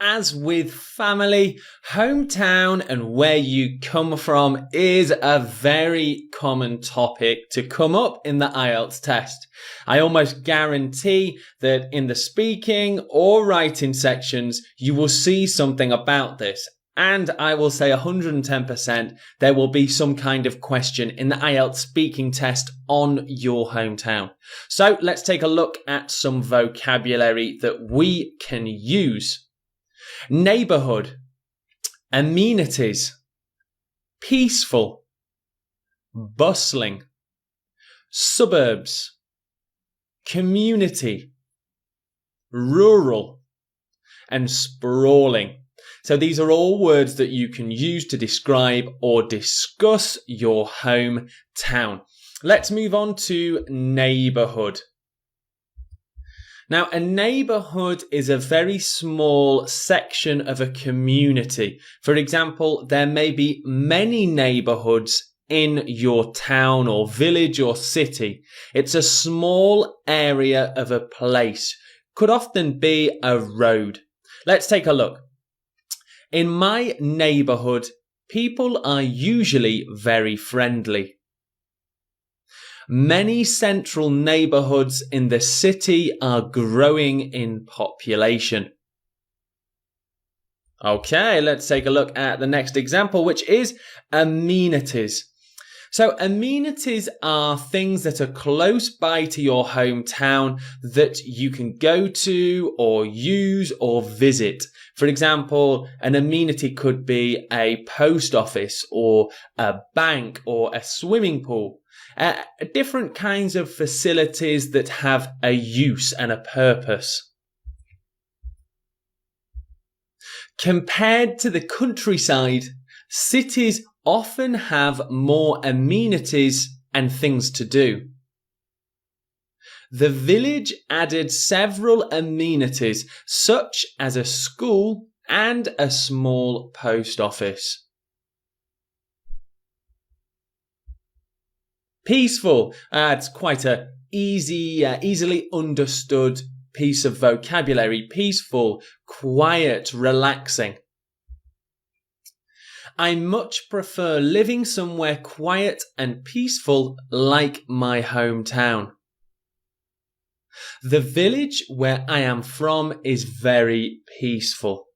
as with family, hometown and where you come from is a very common topic to come up in the IELTS test. I almost guarantee that in the speaking or writing sections, you will see something about this. And I will say 110% there will be some kind of question in the IELTS speaking test on your hometown. So let's take a look at some vocabulary that we can use. Neighborhood, amenities, peaceful, bustling, suburbs, community, rural, and sprawling. So these are all words that you can use to describe or discuss your hometown. Let's move on to neighborhood. Now, a neighborhood is a very small section of a community. For example, there may be many neighborhoods in your town or village or city. It's a small area of a place. Could often be a road. Let's take a look. In my neighborhood, people are usually very friendly. Many central neighborhoods in the city are growing in population. Okay, let's take a look at the next example, which is amenities. So amenities are things that are close by to your hometown that you can go to or use or visit. For example, an amenity could be a post office or a bank or a swimming pool. Different kinds of facilities that have a use and a purpose. Compared to the countryside, cities often have more amenities and things to do. The village added several amenities, such as a school and a small post office. Peaceful. It's quite a easily understood piece of vocabulary. Peaceful, quiet, relaxing. I much prefer living somewhere quiet and peaceful like my hometown. The village where I am from is very peaceful.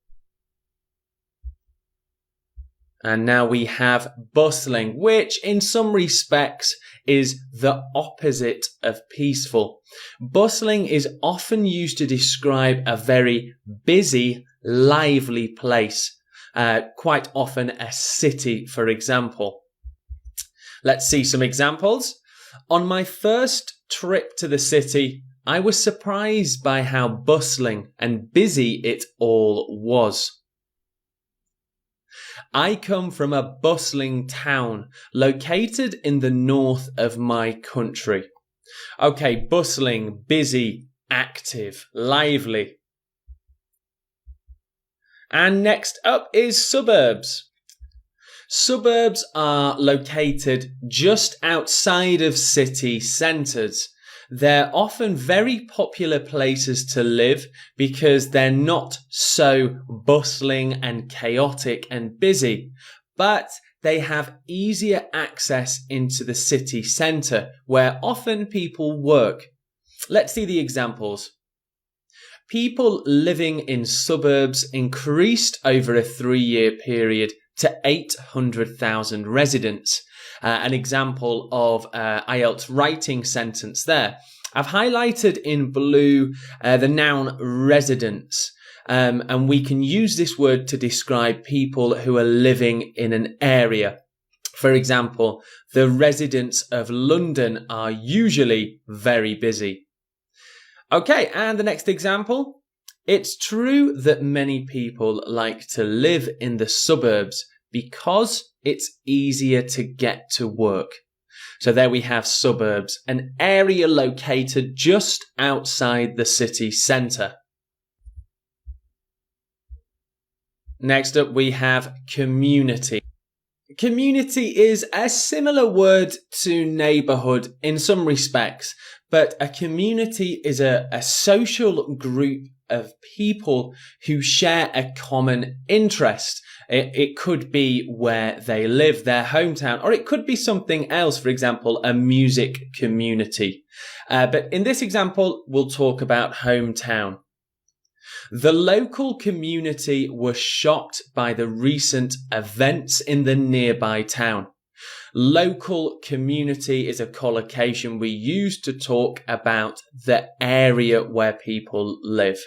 And now we have bustling, which in some respects is the opposite of peaceful. Bustling is often used to describe a very busy, lively place. Quite often a city, for example. Let's see some examples. On my first trip to the city, I was surprised by how bustling and busy it all was. I come from a bustling town located in the north of my country. Okay, bustling, busy, active, lively. And next up is suburbs. Suburbs are located just outside of city centres. They're often very popular places to live because they're not so bustling and chaotic and busy, but they have easier access into the city centre where often people work. Let's see the examples. People living in suburbs increased over a 3-year period to 800,000 residents. An example of IELTS writing sentence there. I've highlighted in blue the noun residents, and we can use this word to describe people who are living in an area. For example, the residents of London are usually very busy. Okay, and the next example. It's true that many people like to live in the suburbs because it's easier to get to work. So there we have suburbs, an area located just outside the city centre. Next up we have community. Community is a similar word to neighbourhood in some respects, but a community is a social group of people who share a common interest. It could be where they live, their hometown, or it could be something else, for example, a music community. But in this example, we'll talk about hometown. The local community were shocked by the recent events in the nearby town. Local community is a collocation we use to talk about the area where people live.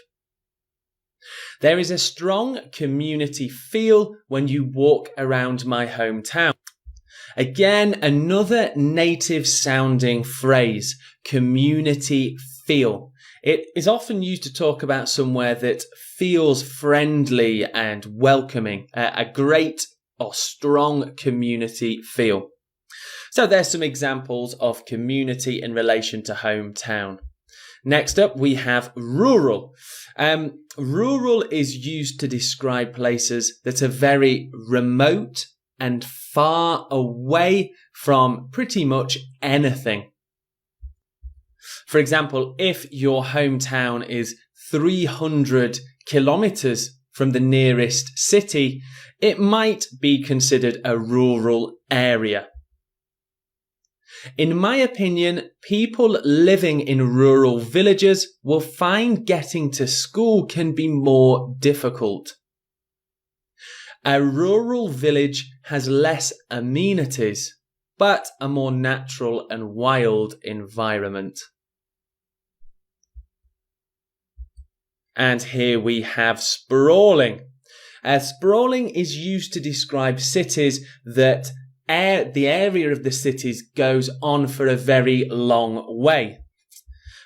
There is a strong community feel when you walk around my hometown. Again, another native sounding phrase, community feel. It is often used to talk about somewhere that feels friendly and welcoming, a great or strong community feel. So there's some examples of community in relation to hometown. Next up, we have rural. Rural is used to describe places that are very remote and far away from pretty much anything. For example, if your hometown is 300 kilometers from the nearest city, it might be considered a rural area. In my opinion, people living in rural villages will find getting to school can be more difficult. A rural village has less amenities, but a more natural and wild environment. And here we have sprawling. Sprawling is used to describe cities that the area of the cities goes on for a very long way.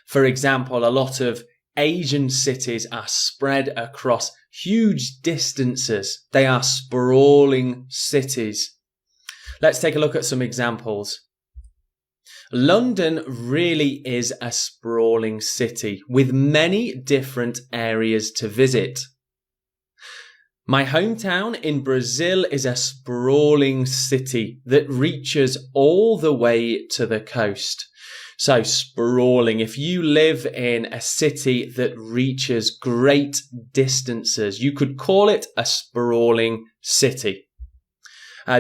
For example, a lot of Asian cities are spread across huge distances. They are sprawling cities. Let's take a look at some examples. London really is a sprawling city with many different areas to visit. My hometown in Brazil is a sprawling city that reaches all the way to the coast. So sprawling, if you live in a city that reaches great distances, you could call it a sprawling city.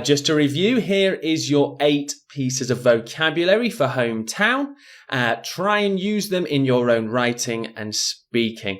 Just to review, here is your 8 pieces of vocabulary for hometown. Try and use them in your own writing and speaking.